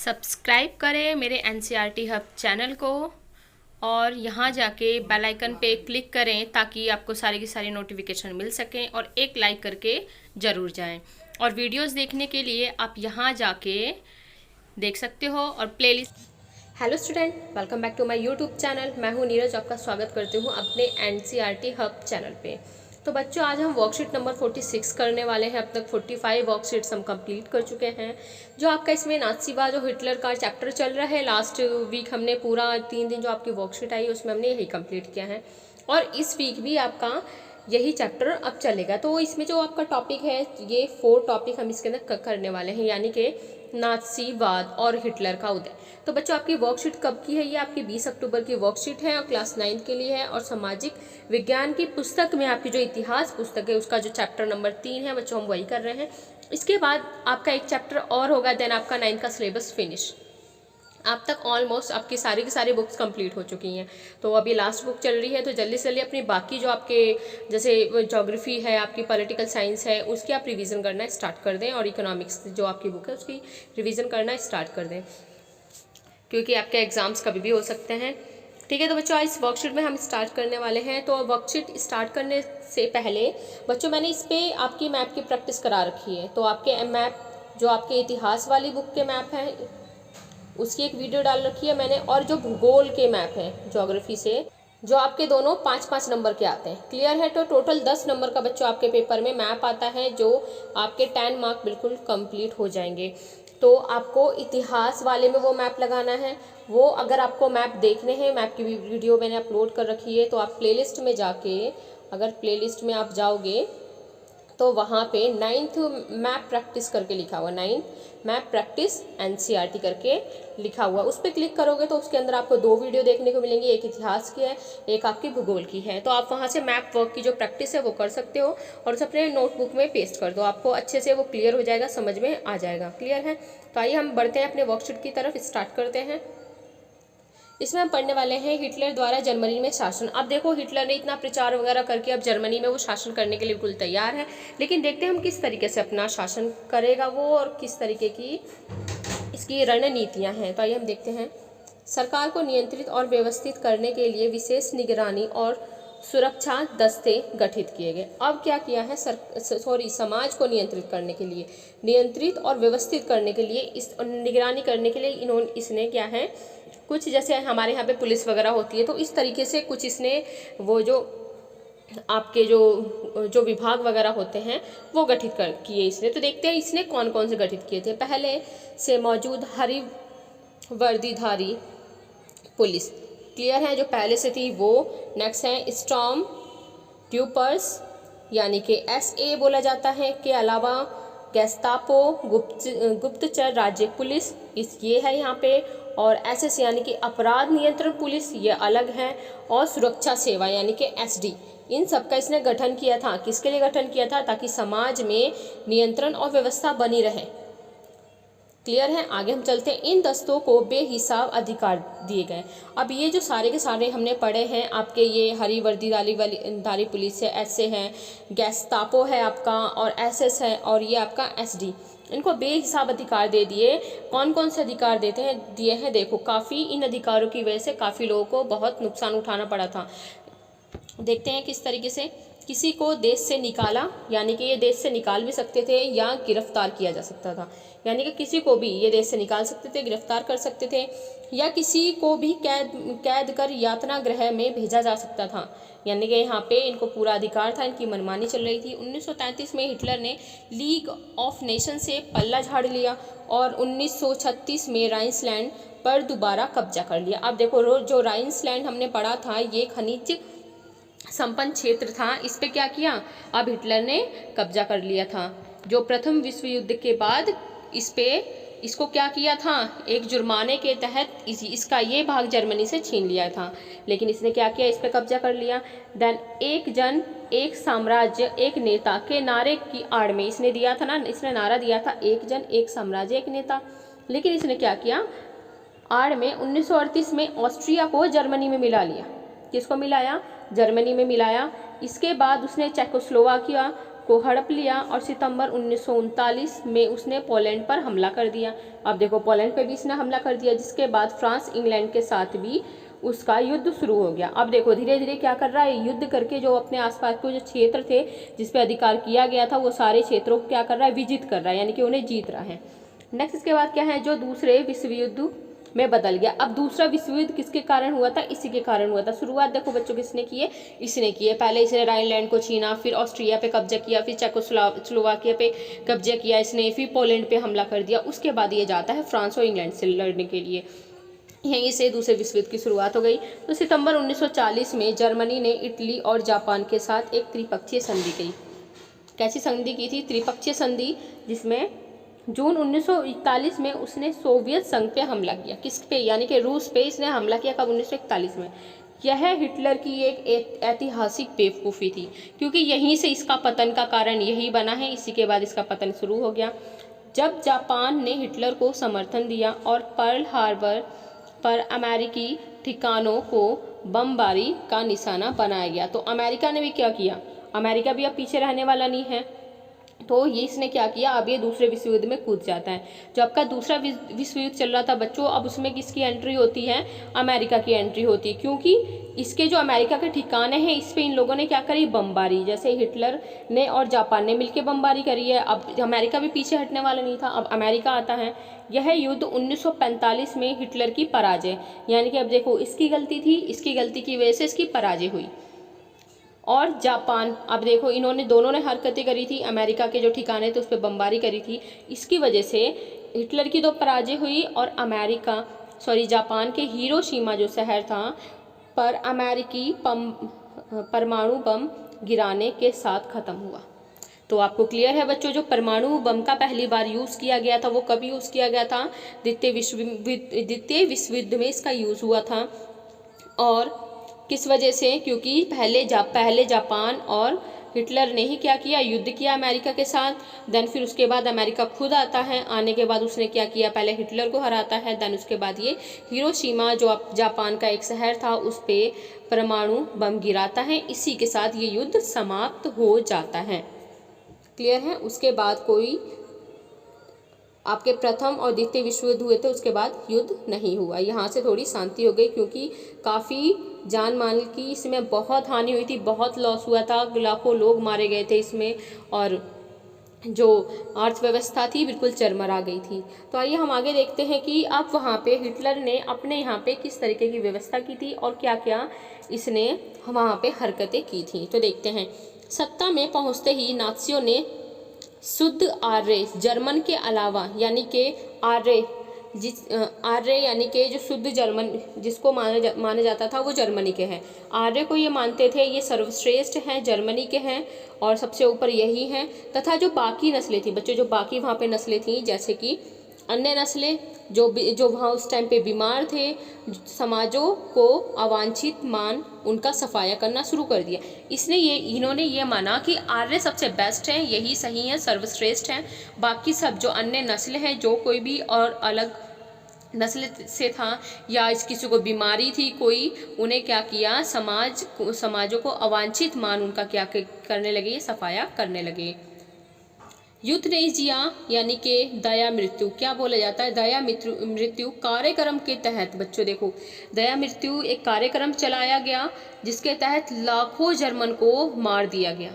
Subscribe करें मेरे NCERT hub channel को और यहाँ जाके बेल आइकन पे क्लिक करें ताकि आपको सारी की सारी नोटिफिकेशन मिल सकें और एक लाइक करके ज़रूर जाएं। और वीडियोस देखने के लिए आप यहाँ जाके देख सकते हो और playlist. Hello student, welcome back to my YouTube channel. मैं हूँ नीरज, आपका स्वागत करती हूँ अपने एनसीईआरटी हब चैनल पे। तो बच्चों, आज हम वर्कशीट नंबर 46 करने वाले हैं। अब तक 45 वर्कशीट्स हम कंप्लीट कर चुके हैं। जो आपका इसमें नाज़ीवाद जो हिटलर का चैप्टर चल रहा है, लास्ट वीक हमने पूरा 3 दिन जो आपकी वर्कशीट आई उसमें हमने यही कंप्लीट किया है और इस वीक भी आपका यही चैप्टर अब चलेगा। तो इसमें जो आपका टॉपिक है, ये 4 टॉपिक हम इसके अंदर करने वाले हैं, यानी कि नाज़ीवाद और हिटलर का उदय। तो बच्चों, आपकी वर्कशीट कब की है? ये आपकी 20 अक्टूबर की वर्कशीट है और क्लास 9 के लिए है। और सामाजिक विज्ञान की पुस्तक में आपकी जो इतिहास पुस्तक है उसका जो चैप्टर नंबर 3 है बच्चों, हम वही कर रहे हैं। इसके बाद आपका एक चैप्टर और होगा, देन आपका 9 का सिलेबस फिनिश। अब तक ऑलमोस्ट आपकी सारी की सारी बुक्स कंप्लीट हो चुकी हैं। तो अभी लास्ट बुक चल रही है, तो जल्दी से जल्दी अपनी बाकी जो आपके जैसे ज्योग्राफी है, आपकी पॉलिटिकल साइंस है, उसकी आप रिवीजन करना स्टार्ट कर दें। और इकोनॉमिक्स जो आपकी बुक है उसकी रिवीजन करना स्टार्ट कर दें, क्योंकि आपके एग्जाम्स कभी भी हो सकते हैं। ठीक है, तो बच्चों इस वर्कशीट में हम स्टार्ट करने वाले हैं। तो वर्कशीट स्टार्ट करने से पहले बच्चों, मैंने इस पर आपकी मैप की प्रैक्टिस करा रखी है। तो आपके मैप जो आपके इतिहास वाली बुक के मैप हैं उसकी एक वीडियो डाल रखी है मैंने, और जो भूगोल के मैप हैं ज्योग्राफी से, जो आपके दोनों 5-5 नंबर के आते हैं। क्लियर है? तो टोटल 10 नंबर का बच्चों आपके पेपर में मैप आता है, जो आपके 10 मार्क बिल्कुल कंप्लीट हो जाएंगे। तो आपको इतिहास वाले में वो मैप लगाना है। वो अगर आपको मैप देखने हैं, मैप की वीडियो मैंने अपलोड कर रखी है, तो आप प्लेलिस्ट में जाके, अगर प्लेलिस्ट में आप जाओगे तो वहाँ पे 9th मैप प्रैक्टिस करके लिखा हुआ, 9th मैप प्रैक्टिस एनसीईआरटी करके लिखा हुआ, उस पर क्लिक करोगे तो उसके अंदर आपको 2 वीडियो देखने को मिलेंगी। एक इतिहास की है, एक आपकी भूगोल की है। तो आप वहाँ से मैप वर्क की जो प्रैक्टिस है वो कर सकते हो और उसे अपने नोटबुक में पेस्ट कर दो। आपको अच्छे से वो क्लियर हो जाएगा, समझ में आ जाएगा। क्लियर है? तो आइए हम बढ़ते हैं अपने वर्कशीट की तरफ, स्टार्ट करते हैं। इसमें हम पढ़ने वाले हैं हिटलर द्वारा जर्मनी में शासन। अब देखो, हिटलर ने इतना प्रचार वगैरह करके अब जर्मनी में वो शासन करने के लिए बिल्कुल तैयार है, लेकिन देखते हैं हम किस तरीके से अपना शासन करेगा वो और किस तरीके की इसकी रणनीतियां हैं। तो आइए हम देखते हैं। सरकार को नियंत्रित और व्यवस्थित करने के लिए विशेष निगरानी और सुरक्षा दस्ते गठित किए गए। अब क्या किया है? समाज को नियंत्रित करने के लिए, नियंत्रित और व्यवस्थित करने के लिए, इस निगरानी करने के लिए इसने क्या है, कुछ जैसे हमारे यहाँ पे पुलिस वगैरह होती है, तो इस तरीके से कुछ इसने वो जो आपके जो विभाग वगैरह होते हैं वो गठित कर किए इसने। तो देखते हैं इसने कौन कौन से गठित किए थे। पहले से मौजूद हरी वर्दीधारी पुलिस, क्लियर है, जो पहले से थी वो। नेक्स्ट है स्टॉर्म ट्रूपर्स, यानी कि SA बोला जाता है, के अलावा गेस्तापो गुप्तचर राज्य पुलिस, ये है यहाँ पे। और SS यानी कि अपराध नियंत्रण पुलिस, ये अलग है। और सुरक्षा सेवा यानी कि SD, इन सब का इसने गठन किया था। किसके लिए गठन किया था? ताकि समाज में नियंत्रण और व्यवस्था बनी रहे। क्लियर है? आगे हम चलते हैं। इन दस्तों को बेहिसाब अधिकार दिए गए। अब ये जो सारे के सारे हमने पढ़े हैं, आपके ये हरी वर्दीधारी पुलिस है, ऐसे है, गेस्तापो है आपका, और SS है, और ये आपका SD, इनको बेहिसाब अधिकार दे दिए। कौन कौन से अधिकार दिए हैं? देखो, काफ़ी इन अधिकारों की वजह से काफ़ी लोगों को बहुत नुकसान उठाना पड़ा था। देखते हैं किस तरीके से। किसी को देश से निकाला, यानी कि ये देश से निकाल भी सकते थे या गिरफ्तार किया जा सकता था, यानी कि किसी को भी ये देश से निकाल सकते थे, गिरफ्तार कर सकते थे, या किसी को भी कैद कर यातना गृह में भेजा जा सकता था। यानी कि यहाँ पे इनको पूरा अधिकार था, इनकी मनमानी चल रही थी। 1933 में हिटलर ने लीग ऑफ नेशन से पल्ला झाड़ लिया और 1936 में राइन्सलैंड पर दोबारा कब्जा कर लिया। अब देखो, जो राइन्सलैंड हमने पढ़ा था, ये खनिज संपन्न क्षेत्र था, इस पे क्या किया? अब हिटलर ने कब्जा कर लिया था। जो प्रथम विश्व युद्ध के बाद इसको क्या किया था? एक जुर्माने के तहत इसका ये भाग जर्मनी से छीन लिया था, लेकिन इसने क्या किया? इस पे कब्जा कर लिया। देन एक जन एक साम्राज्य एक नेता के नारे की आड़ में इसने दिया था ना, इसने नारा दिया था एक जन एक साम्राज्य एक नेता, लेकिन इसने क्या किया? आड़ में 1938 में ऑस्ट्रिया को जर्मनी में मिला लिया। किसको मिलाया? जर्मनी में मिलाया। इसके बाद उसने चेकोस्लोवाकिया को हड़प लिया और सितंबर 1939 में उसने पोलैंड पर हमला कर दिया। अब देखो पोलैंड पे भी इसने हमला कर दिया, जिसके बाद फ्रांस इंग्लैंड के साथ भी उसका युद्ध शुरू हो गया। अब देखो धीरे धीरे क्या कर रहा है, युद्ध करके जो अपने आसपास के जो क्षेत्र थे जिस पे अधिकार किया गया था वो सारे क्षेत्रों को क्या कर रहा है, विजित कर रहा है, यानी कि उन्हें जीत रहा है। नेक्स्ट इसके बाद क्या है, जो दूसरे विश्व युद्ध में बदल गया। अब दूसरा विश्व युद्ध किसके कारण हुआ था, इसी के कारण हुआ था। शुरुआत देखो बच्चों किसने की है, इसने की है। पहले इसने राइनलैंड को छीना, फिर ऑस्ट्रिया पे कब्जा किया, फिर चेकोस्लोवाकिया पे कब्जा किया इसने, फिर पोलैंड पे हमला कर दिया। उसके बाद ये जाता है फ्रांस और इंग्लैंड से लड़ने के लिए। यहीं से दूसरे विश्व युद्ध की शुरुआत हो गई। तो सितंबर 1940 में जर्मनी ने इटली और जापान के साथ एक त्रिपक्षीय संधि की। कैसी संधि की थी, त्रिपक्षीय संधि, जिसमें जून 1941 में उसने सोवियत संघ पे हमला किया। किस पे, यानी कि रूस पे इसने हमला किया। कब, 1941 में। यह हिटलर की एक ऐतिहासिक बेवकूफ़ी थी, क्योंकि यहीं से इसका पतन का कारण यही बना है। इसी के बाद इसका पतन शुरू हो गया जब जापान ने हिटलर को समर्थन दिया और पर्ल हार्बर पर अमेरिकी ठिकानों को बमबारी का निशाना बनाया गया। तो अमेरिका ने भी क्या किया, अमेरिका भी अब पीछे रहने वाला नहीं है। तो ये इसने क्या किया, अब ये दूसरे विश्व युद्ध में कूद जाता है। जो आपका दूसरा विश्व युद्ध चल रहा था बच्चों, अब उसमें किसकी एंट्री होती है, अमेरिका की एंट्री होती है, क्योंकि इसके जो अमेरिका के ठिकाने हैं इस पे इन लोगों ने क्या करी, बमबारी। जैसे हिटलर ने और जापान ने मिलकर बमबारी करी है। अब अमेरिका भी पीछे हटने वाला नहीं था, अब अमेरिका आता है। यह युद्ध 1945 में हिटलर की पराजय, यानी कि अब देखो इसकी गलती थी, इसकी गलती की वजह से इसकी पराजय हुई। और जापान, अब देखो इन्होंने दोनों ने हरकतें करी थी, अमेरिका के जो ठिकाने थे उस पर बमबारी करी थी, इसकी वजह से हिटलर की तो पराजय हुई और जापान के हिरोशिमा जो शहर था पर अमेरिकी परमाणु बम गिराने के साथ ख़त्म हुआ। तो आपको क्लियर है बच्चों, जो परमाणु बम का पहली बार यूज़ किया गया था वो कब यूज़ किया गया था, द्वितीय विश्व युद्ध में इसका यूज़ हुआ था। और किस वजह से, क्योंकि पहले जापान और हिटलर ने ही क्या किया, युद्ध किया अमेरिका के साथ। देन फिर उसके बाद अमेरिका खुद आता है, आने के बाद उसने क्या किया, पहले हिटलर को हराता है। देन उसके बाद ये हिरोशिमा जो जापान का एक शहर था उस पर परमाणु बम गिराता है। इसी के साथ ये युद्ध समाप्त हो जाता है। क्लियर है। उसके बाद कोई आपके प्रथम और द्वितीय विश्व युद्ध हुए थे, उसके बाद युद्ध नहीं हुआ। यहाँ से थोड़ी शांति हो गई, क्योंकि काफ़ी जान माल की इसमें बहुत हानि हुई थी, बहुत लॉस हुआ था, लाखों लोग मारे गए थे इसमें, और जो अर्थव्यवस्था थी बिल्कुल चरमरा गई थी। तो आइए हम आगे देखते हैं कि अब वहाँ पे हिटलर ने अपने यहाँ पे किस तरीके की व्यवस्था की थी और क्या क्या इसने वहाँ पे हरकतें की थी। तो देखते हैं। सत्ता में पहुँचते ही नाज़ियों ने शुद्ध आर्य जर्मन के अलावा, यानी कि आर्य यानी कि जो शुद्ध जर्मन जिसको माना जाता था वो जर्मनी के हैं। आर्य को ये मानते थे ये सर्वश्रेष्ठ हैं, जर्मनी के हैं और सबसे ऊपर यही हैं। तथा जो बाकी नस्लें थी बच्चों, जो बाकी वहाँ पे नस्लें थी, जैसे कि अन्य नस्लें जो वहाँ उस टाइम पे बीमार थे, समाजों को अवांछित मान उनका सफाया करना शुरू कर दिया। इन्होंने ये माना कि आर्य सबसे बेस्ट हैं, यही सही है, सर्वश्रेष्ठ हैं। बाकी सब जो अन्य नस्ल हैं, जो कोई भी और अलग नस्ल से था या किसी को बीमारी थी कोई, उन्हें क्या किया, समाजों को अवांछित मान उनका क्या करने लगे, सफाया करने लगे। यूथनेसिया यानी कि दया मृत्यु, क्या बोला जाता है, दया मृत्यु कार्यक्रम के तहत बच्चों देखो, दया मृत्यु एक कार्यक्रम चलाया गया जिसके तहत लाखों जर्मन को मार दिया गया।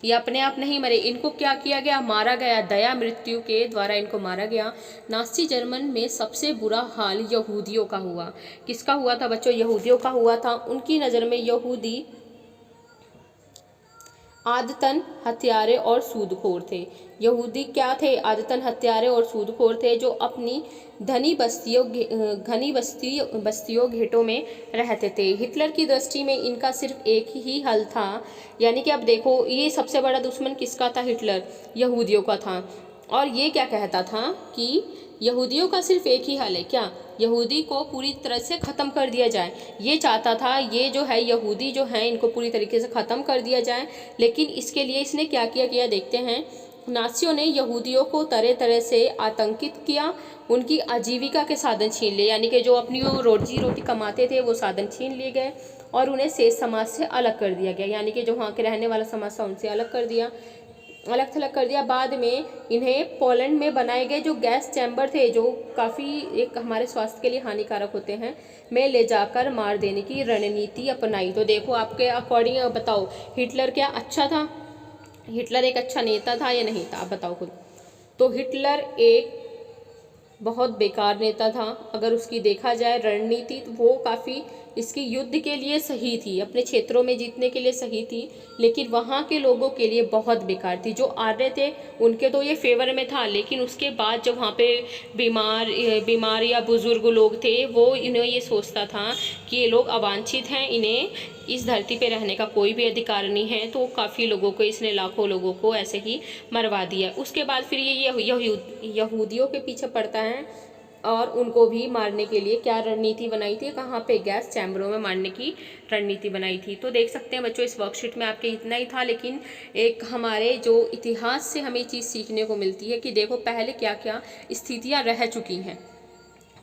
ये अपने आप नहीं मरे, इनको क्या किया गया, मारा गया, दया मृत्यु के द्वारा इनको मारा गया। नाज़ी जर्मन में सबसे बुरा हाल यहूदियों का हुआ। किसका हुआ था बच्चों, यहूदियों का हुआ था। उनकी नज़र में यहूदी आदतन हत्यारे और सूदखोर थे। यहूदी क्या थे, आदतन हत्यारे और सूदखोर थे, जो अपनी घनी बस्तियों घेटों में रहते थे। हिटलर की दृष्टि में इनका सिर्फ एक ही हल था, यानी कि अब देखो ये सबसे बड़ा दुश्मन किसका था, हिटलर, यहूदियों का था। और ये क्या कहता था कि यहूदियों का सिर्फ एक ही हल है, क्या, यहूदी को पूरी तरह से ख़त्म कर दिया जाए। ये चाहता था, ये जो है यहूदी जो हैं इनको पूरी तरीके से ख़त्म कर दिया जाए। लेकिन इसके लिए इसने क्या किया देखते हैं। नाज़ियों ने यहूदियों को तरह तरह से आतंकित किया, उनकी आजीविका के साधन छीन लिए, यानी कि जो अपनी रोजी रोटी कमाते थे वो साधन छीन लिए गए। और उन्हें शेष समाज से अलग कर दिया गया, यानी कि जो वहाँ के रहने वाला समाज था उनसे अलग थलग कर दिया। बाद में इन्हें पोलैंड में बनाए गए जो गैस चैम्बर थे, जो काफ़ी एक हमारे स्वास्थ्य के लिए हानिकारक होते हैं, में ले जाकर मार देने की रणनीति अपनाई। तो देखो आपके अकॉर्डिंग बताओ, हिटलर क्या अच्छा था? हिटलर एक अच्छा नेता था या नहीं था? आप बताओ खुद। तो हिटलर एक बहुत बेकार नेता था। अगर उसकी देखा जाए रणनीति, तो वो काफ़ी इसकी युद्ध के लिए सही थी, अपने क्षेत्रों में जीतने के लिए सही थी, लेकिन वहाँ के लोगों के लिए बहुत बेकार थी। जो आर्य थे उनके तो ये फेवर में था, लेकिन उसके बाद जब वहाँ पे बीमार या बुजुर्ग लोग थे, वो इन्हें ये सोचता था कि ये लोग अवांछित हैं, इन्हें इस धरती पे रहने का कोई भी अधिकार नहीं है। तो काफ़ी लोगों को, इसने लाखों लोगों को ऐसे ही मरवा दिया। उसके बाद फिर ये यहूदियों के पीछे पड़ता है और उनको भी मारने के लिए क्या रणनीति बनाई थी? कहाँ पे? गैस चैम्बरों में मारने की रणनीति बनाई थी। तो देख सकते हैं बच्चों, इस वर्कशीट में आपके इतना ही था, लेकिन एक हमारे जो इतिहास से हमें चीज़ सीखने को मिलती है कि देखो पहले क्या क्या स्थितियाँ रह चुकी हैं।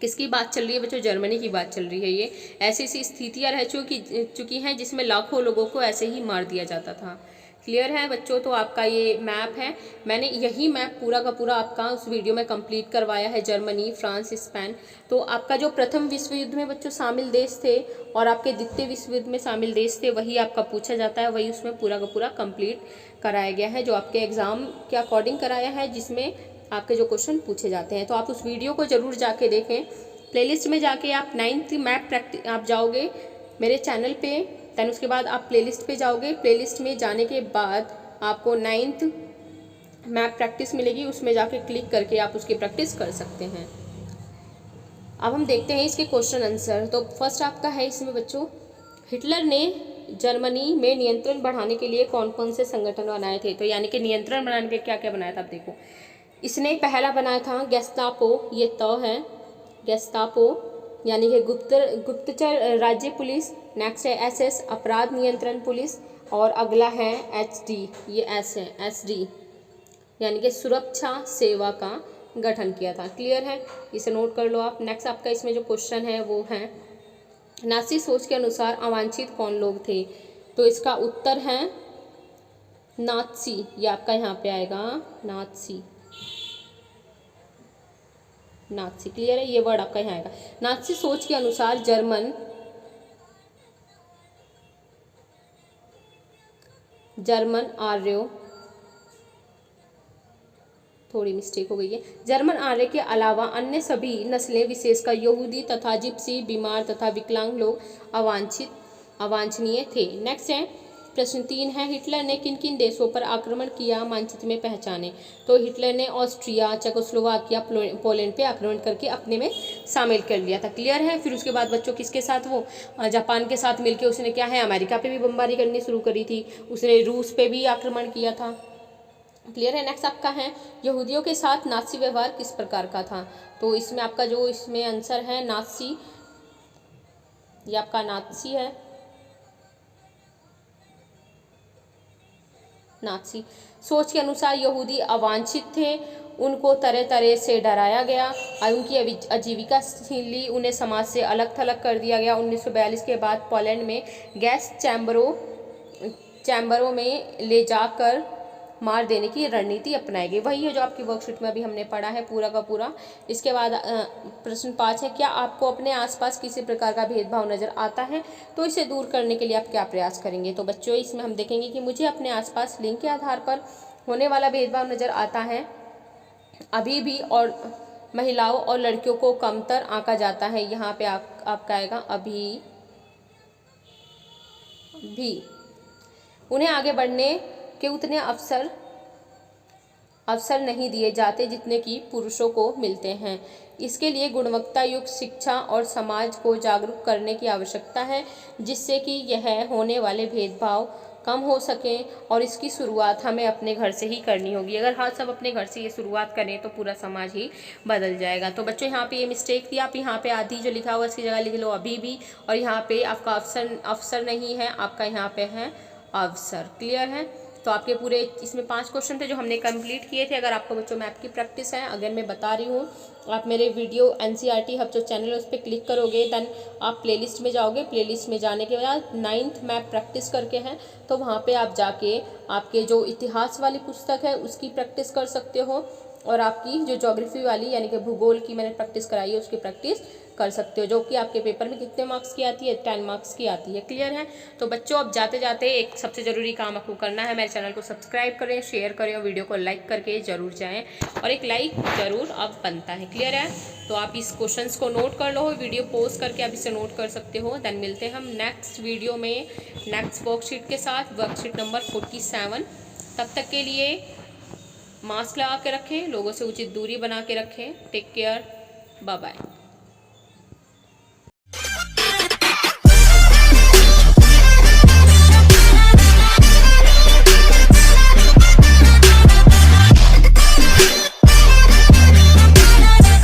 किसकी बात चल रही है बच्चों? जर्मनी की बात चल रही है। ये ऐसी ऐसी स्थितियाँ रह चुकी हैं जिसमें लाखों लोगों को ऐसे ही मार दिया जाता था। क्लियर है बच्चों? तो आपका ये मैप है, मैंने यही मैप पूरा का पूरा आपका उस वीडियो में कंप्लीट करवाया है। Germany, France, Spain. तो आपका जो प्रथम विश्व युद्ध में बच्चों शामिल देश थे और आपके द्वितीय विश्व युद्ध में शामिल देश थे, वही आपका पूछा जाता है, वही उसमें पूरा का पूरा कंप्लीट कराया गया है, जो आपके एग्ज़ाम के अकॉर्डिंग कराया है, जिसमें आपके जो क्वेश्चन पूछे जाते हैं। तो आप उस वीडियो को ज़रूर जाके देखें। प्लेलिस्ट में जाके आप 9th मैप प्रैक्टिस आप जाओगे मेरे चैनल पे, दैन उसके बाद आप प्लेलिस्ट पे जाओगे। प्लेलिस्ट में जाने के बाद आपको 9th मैप प्रैक्टिस मिलेगी, उसमें जाके क्लिक करके आप उसकी प्रैक्टिस कर सकते हैं। अब हम देखते हैं इसके क्वेश्चन आंसर। तो फर्स्ट आपका है इसमें बच्चों, हिटलर ने जर्मनी में नियंत्रण बढ़ाने के लिए कौन कौन से संगठन बनाए थे? तो यानी कि नियंत्रण बनाने के क्या क्या बनाया था? आप देखो, इसने पहला बनाया था गेस्टापो, ये तो है गेस्टापो यानी कि गुप्तचर राज्य पुलिस। नेक्स्ट है एसएस, अपराध नियंत्रण पुलिस। और अगला है एचडी, ये एस है एसडी यानी कि सुरक्षा सेवा का गठन किया था। क्लियर है? इसे नोट कर लो आप। नेक्स्ट आपका इसमें जो क्वेश्चन है वो है, नासी सोच के अनुसार अवांछित कौन लोग थे? तो इसका उत्तर है नात्सी। ये आपका यहाँ पे आएगा नात्सी। नात्सी क्लियर है? ये वर्ड आपका यहाँ आएगा। नात्सी सोच के अनुसार जर्मन आर्यों, थोड़ी मिस्टेक हो गई है, जर्मन आर्य के अलावा अन्य सभी नस्लें, विशेषकर यहूदी तथा जिप्सी, बीमार तथा विकलांग लोग अवांछनीय थे। नेक्स्ट है प्रश्न 3 है, हिटलर ने किन किन देशों पर आक्रमण किया? मानचित्र में पहचाने। तो हिटलर ने ऑस्ट्रिया, चेकोस्लोवाकिया, पोलैंड पे आक्रमण करके अपने में शामिल कर लिया था। क्लियर है? फिर उसके बाद बच्चों किसके साथ? वो जापान के साथ मिलकर उसने क्या है, अमेरिका पे भी बमबारी करनी शुरू करी थी। उसने रूस पे भी आक्रमण किया था। क्लियर है? नेक्स्ट आपका है, यहूदियों के साथ नासी व्यवहार किस प्रकार का था? तो इसमें आपका जो इसमें आंसर है नासी, ये आपका नासी है। नासी सोच के अनुसार यहूदी अवांछित थे, उनको तरह तरह से डराया गया और उनकी आजीविका छीन ली, उन्हें समाज से अलग थलग कर दिया गया। 1942 के बाद पोलैंड में गैस चैम्बरों में ले जाकर मार देने की रणनीति अपनाई गई। वही है जो आपकी वर्कशीट में अभी हमने पढ़ा है पूरा का पूरा। इसके बाद प्रश्न 5 है, क्या आपको अपने आसपास किसी प्रकार का भेदभाव नज़र आता है? तो इसे दूर करने के लिए आप क्या प्रयास करेंगे? तो बच्चों इसमें हम देखेंगे कि मुझे अपने आसपास लिंग के आधार पर होने वाला भेदभाव नज़र आता है अभी भी, और महिलाओं और लड़कियों को कमतर आंका जाता है। यहाँ पे आपका आएगा अभी भी। उन्हें आगे बढ़ने के उतने अवसर नहीं दिए जाते जितने कि पुरुषों को मिलते हैं। इसके लिए गुणवत्ता युक्त शिक्षा और समाज को जागरूक करने की आवश्यकता है, जिससे कि यह होने वाले भेदभाव कम हो सके। और इसकी शुरुआत हमें अपने घर से ही करनी होगी। अगर हाँ सब अपने घर से ये शुरुआत करें तो पूरा समाज ही बदल जाएगा। तो बच्चों यहाँ पे ये मिस्टेक थी, आप यहाँ पे आधी जो लिखा हुआ इसकी जगह लिख लो अभी भी, और यहाँ पे आपका अवसर नहीं है, आपका यहाँ पे है अवसर। क्लियर है? तो आपके पूरे इसमें 5 क्वेश्चन थे जो हमने कंप्लीट किए थे। अगर आपको बच्चों मैथ की प्रैक्टिस है, अगर मैं बता रही हूँ, आप मेरे वीडियो एनसीईआरटी हब जो चैनल है उस पर क्लिक करोगे, देन आप प्लेलिस्ट में जाओगे। प्लेलिस्ट में जाने के बाद 9th मैथ प्रैक्टिस करके हैं, तो वहाँ पे आप जाके आपके जो इतिहास वाली पुस्तक है उसकी प्रैक्टिस कर सकते हो, और आपकी जो ज्योग्राफी वाली यानी कि भूगोल की मैंने प्रैक्टिस कराई है उसकी प्रैक्टिस कर सकते हो, जो कि आपके पेपर में कितने मार्क्स की आती है, 10 मार्क्स की आती है। क्लियर है? तो बच्चों अब जाते जाते एक सबसे ज़रूरी काम आपको करना है, मेरे चैनल को सब्सक्राइब करें, शेयर करें और वीडियो को लाइक करके ज़रूर जाएं, और एक लाइक ज़रूर अब बनता है। क्लियर है? तो आप इस क्वेश्चंस को नोट कर लो, वीडियो पॉज करके आप इसे नोट कर सकते हो। देन मिलते हैं हम नेक्स्ट वीडियो में नेक्स्ट वर्कशीट के साथ, वर्कशीट नंबर 47। तब तक के लिए मास्क लगा के रखें, लोगों से उचित दूरी बना के रखें। Take care, bye bye.